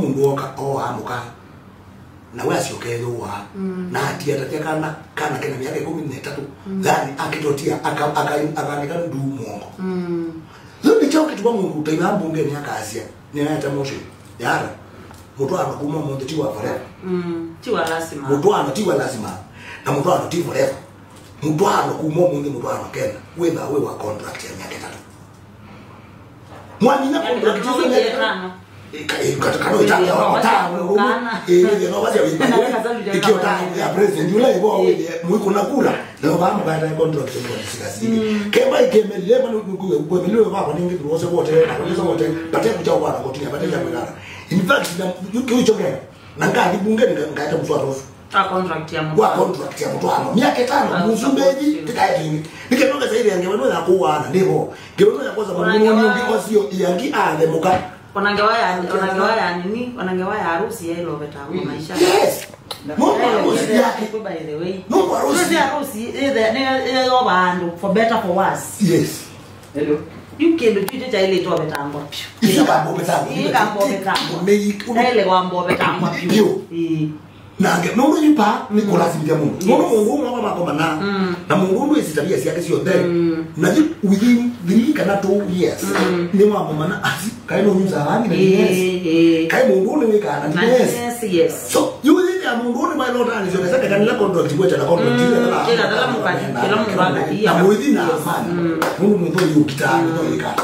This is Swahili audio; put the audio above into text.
mundu oka amuka na wewe asiokethwa na atia tatia kana kena miaka 13 thani akitotia akanika ndu mongo ndio choke tu mundu utaiwa bunge ni akasia ni hata moshi yara mtu anakuma mundu tiwa forever tiwa lazima mtu anatiwa lazima na mtu anatiwa forever mtu anakuma mundu mtu anakena wewe wa contract ya miaka 3 mwani na contract ya katakano itanga watano no basi ikiota ya president yule ibo wewe mwiko na kura leo kama baada ya contract kwa sikasi kema ikemele bana kuemelewe baba ningi tuose wote na kabisa wote batia kuchao bwana kotia batia ya mwana in fact yuko hicho na ngani bunge ngaita mswatofu contract ya mtu ano miaka 5 muzumbeji tikaye nikenoga zaidi yangewewe na kuwana ndivyo ngewewe ya kwanza mungu ndiko sio yangi ande muka wanangewaya harusi ya ilo betangu maisha. Yes. Mungu harusi yake. By the way. Mungu harusi ile bandu for better for worse. Yes. Hello. Yukendo chite cha ile to betangu. Ikambo betangu. Ile wambo betangu. Nange mungu yupa ni kulazimia mungu. Mungu mwa makoma na mungu ndo isitabia siake sio there. Na within 3 kana 2 years ni mwa mana asi kaino nyuza hani na yes. Kai mungu ni kana yes. So you think ya mungu ni my lord and so sasa kanila contract wecha na contract kila dala mukani kila mungu na within a man mungu ndo yukitani ndo ikana